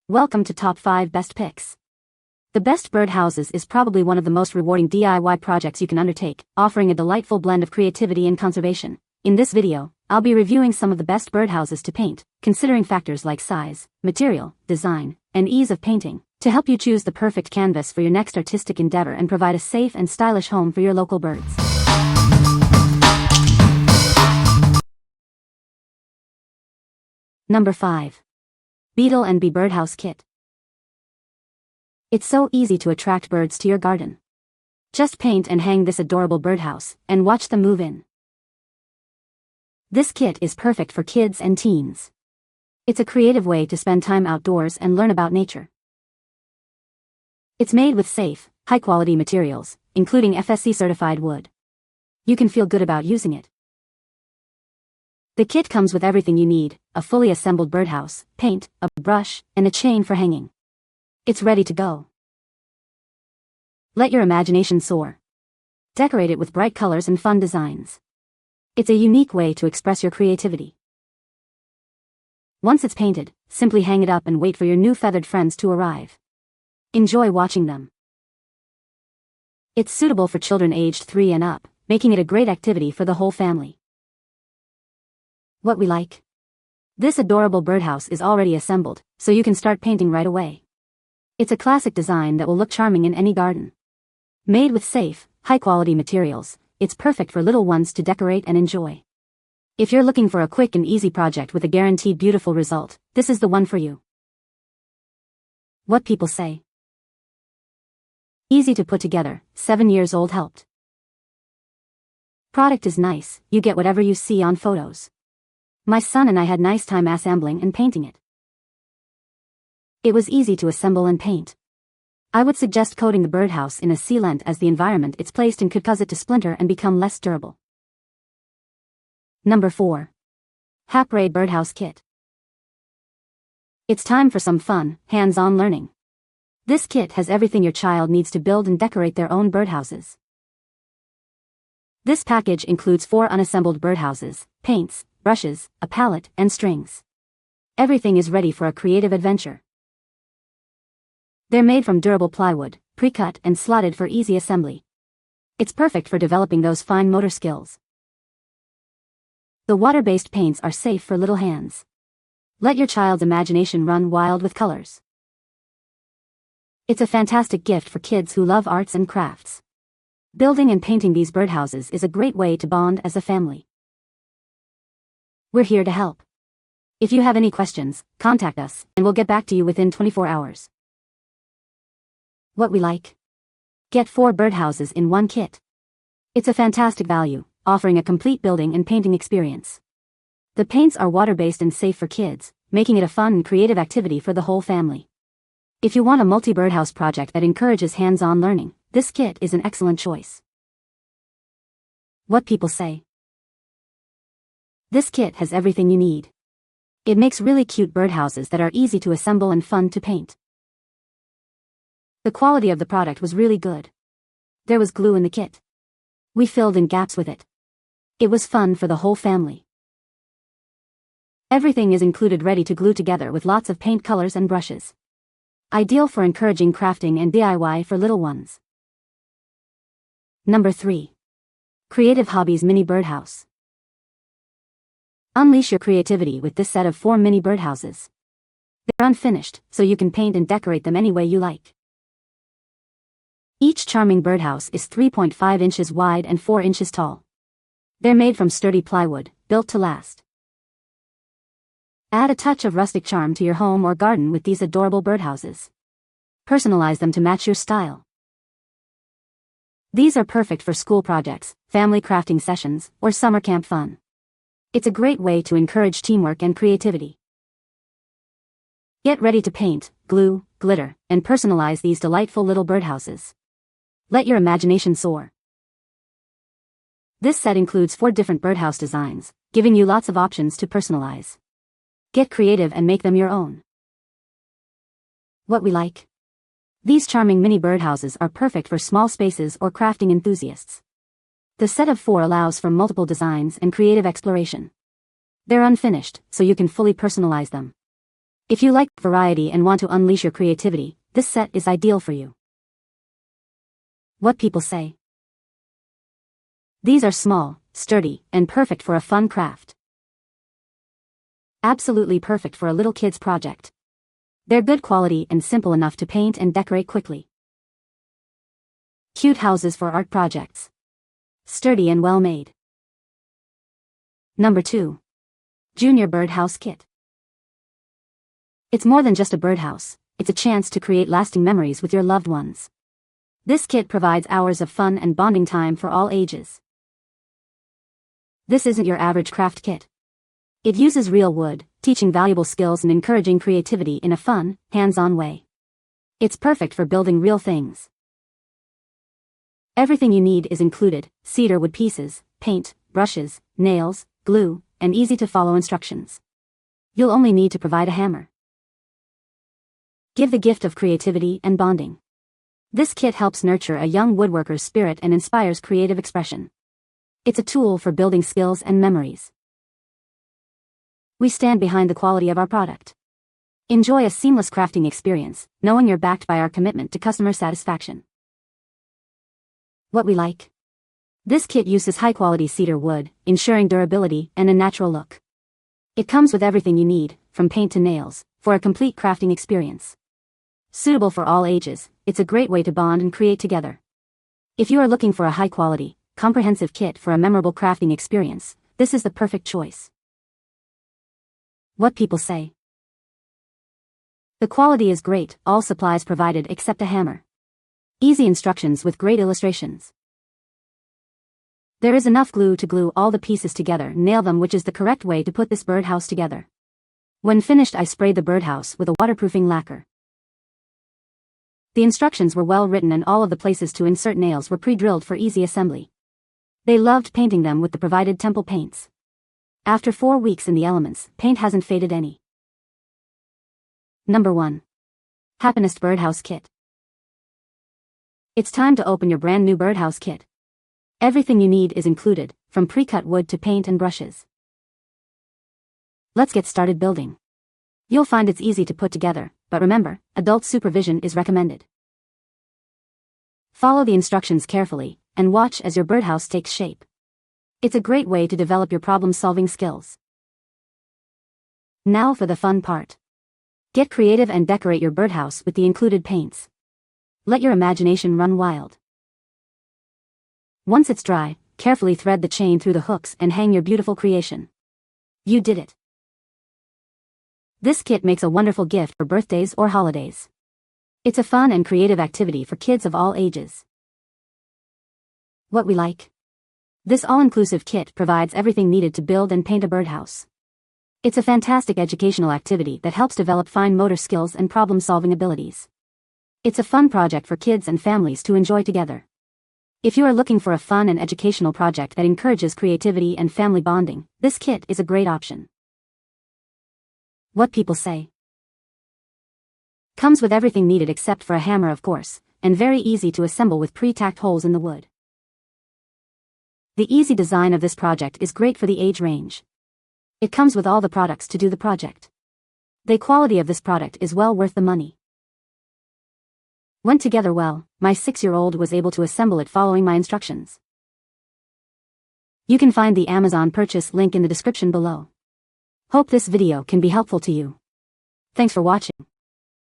Welcome to Top 5 Best Picks. The Best Birdhouses is probably one of the most rewarding DIY projects you can undertake, offering a delightful blend of creativity and conservation. In this video, I'll be reviewing some of the best birdhouses to paint, considering factors like size, material, design, and ease of painting, to help you choose the perfect canvas for your next artistic endeavor and provide a safe and stylish home for your local birds. Number 5. Beetle Bee Birdhouse Kit. It's so easy to attract birds to your garden. Just paint and hang this adorable birdhouse, and watch them move in. This kit is perfect for kids and teens. It's a creative way to spend time outdoors and learn about nature. It's made with safe, high-quality materials, including FSC-certified wood. You can feel good about using it. The kit comes with everything you need: a fully assembled birdhouse, paint, a brush, and a chain for hanging. It's ready to go. Let your imagination soar. Decorate it with bright colors and fun designs. It's a unique way to express your creativity. Once it's painted, simply hang it up and wait for your new feathered friends to arrive. Enjoy watching them. It's suitable for children aged 3 and up, making it a great activity for the whole family. What we like? This adorable birdhouse is already assembled, so you can start painting right away. It's a classic design that will look charming in any garden. Made with safe, high-quality materials, it's perfect for little ones to decorate and enjoy. If you're looking for a quick and easy project with a guaranteed beautiful result, this is the one for you. What people say. Easy to put together, 7 years old helped. Product is nice, you get whatever you see on photos. My son and I had nice time assembling and painting it. It was easy to assemble and paint. I would suggest coating the birdhouse in a sealant, as the environment it's placed in could cause it to splinter and become less durable. Number 4. Hapray Birdhouse Kit. It's time for some fun, hands-on learning. This kit has everything your child needs to build and decorate their own birdhouses. This package includes 4 unassembled birdhouses, paints, brushes, a palette, and strings. Everything is ready for a creative adventure. They're made from durable plywood, pre-cut and slotted for easy assembly. It's perfect for developing those fine motor skills. The water-based paints are safe for little hands. Let your child's imagination run wild with colors. It's a fantastic gift for kids who love arts and crafts. Building and painting these birdhouses is a great way to bond as a family. We're here to help. If you have any questions, contact us, and we'll get back to you within 24 hours. What we like? Get 4 birdhouses in one kit. It's a fantastic value, offering a complete building and painting experience. The paints are water-based and safe for kids, making it a fun and creative activity for the whole family. If you want a multi-birdhouse project that encourages hands-on learning, this kit is an excellent choice. What people say. This kit has everything you need. It makes really cute birdhouses that are easy to assemble and fun to paint. The quality of the product was really good. There was glue in the kit. We filled in gaps with it. It was fun for the whole family. Everything is included, ready to glue together with lots of paint colors and brushes. Ideal for encouraging crafting and DIY for little ones. Number 3. Creative Hobbies Mini Birdhouse. Unleash your creativity with this set of 4 mini birdhouses. They're unfinished, so you can paint and decorate them any way you like. Each charming birdhouse is 3.5 inches wide and 4 inches tall. They're made from sturdy plywood, built to last. Add a touch of rustic charm to your home or garden with these adorable birdhouses. Personalize them to match your style. These are perfect for school projects, family crafting sessions, or summer camp fun. It's a great way to encourage teamwork and creativity. Get ready to paint, glue, glitter, and personalize these delightful little birdhouses. Let your imagination soar. This set includes 4 different birdhouse designs, giving you lots of options to personalize. Get creative and make them your own. What we like? These charming mini birdhouses are perfect for small spaces or crafting enthusiasts. The set of 4 allows for multiple designs and creative exploration. They're unfinished, so you can fully personalize them. If you like variety and want to unleash your creativity, this set is ideal for you. What people say. These are small, sturdy, and perfect for a fun craft. Absolutely perfect for a little kid's project. They're good quality and simple enough to paint and decorate quickly. Cute houses for art projects. Sturdy and well made. Number 2. Junior Birdhouse Kit. It's more than just a birdhouse, it's a chance to create lasting memories with your loved ones. This kit provides hours of fun and bonding time for all ages. This isn't your average craft kit. It uses real wood, teaching valuable skills and encouraging creativity in a fun, hands-on way. It's perfect for building real things. Everything you need is included: cedar wood pieces, paint, brushes, nails, glue, and easy-to-follow instructions. You'll only need to provide a hammer. Give the gift of creativity and bonding. This kit helps nurture a young woodworker's spirit and inspires creative expression. It's a tool for building skills and memories. We stand behind the quality of our product. Enjoy a seamless crafting experience, knowing you're backed by our commitment to customer satisfaction. What we like. This kit uses high-quality cedar wood, ensuring durability and a natural look. It comes with everything you need, from paint to nails, for a complete crafting experience. Suitable for all ages, it's a great way to bond and create together. If you are looking for a high-quality, comprehensive kit for a memorable crafting experience, this is the perfect choice. What people say. The quality is great, all supplies provided except a hammer. Easy instructions with great illustrations. There is enough glue to glue all the pieces together, nail them, which is the correct way to put this birdhouse together. When finished, I sprayed the birdhouse with a waterproofing lacquer. The instructions were well written and all of the places to insert nails were pre-drilled for easy assembly. They loved painting them with the provided temple paints. After 4 weeks in the elements, paint hasn't faded any. Number 1. Hapinest Birdhouse Kit. It's time to open your brand new birdhouse kit. Everything you need is included, from pre-cut wood to paint and brushes. Let's get started building. You'll find it's easy to put together, but remember, adult supervision is recommended. Follow the instructions carefully, and watch as your birdhouse takes shape. It's a great way to develop your problem-solving skills. Now for the fun part. Get creative and decorate your birdhouse with the included paints. Let your imagination run wild. Once it's dry, carefully thread the chain through the hooks and hang your beautiful creation. You did it. This kit makes a wonderful gift for birthdays or holidays. It's a fun and creative activity for kids of all ages. What we like. This all-inclusive kit provides everything needed to build and paint a birdhouse. It's a fantastic educational activity that helps develop fine motor skills and problem-solving abilities. It's a fun project for kids and families to enjoy together. If you are looking for a fun and educational project that encourages creativity and family bonding, this kit is a great option. What people say. Comes with everything needed except for a hammer, of course, and very easy to assemble with pre-tacked holes in the wood. The easy design of this project is great for the age range. It comes with all the products to do the project. The quality of this product is well worth the money. Went together well. My 6-year-old was able to assemble it following my instructions. You can find the Amazon purchase link in the description below. Hope this video can be helpful to you. Thanks for watching.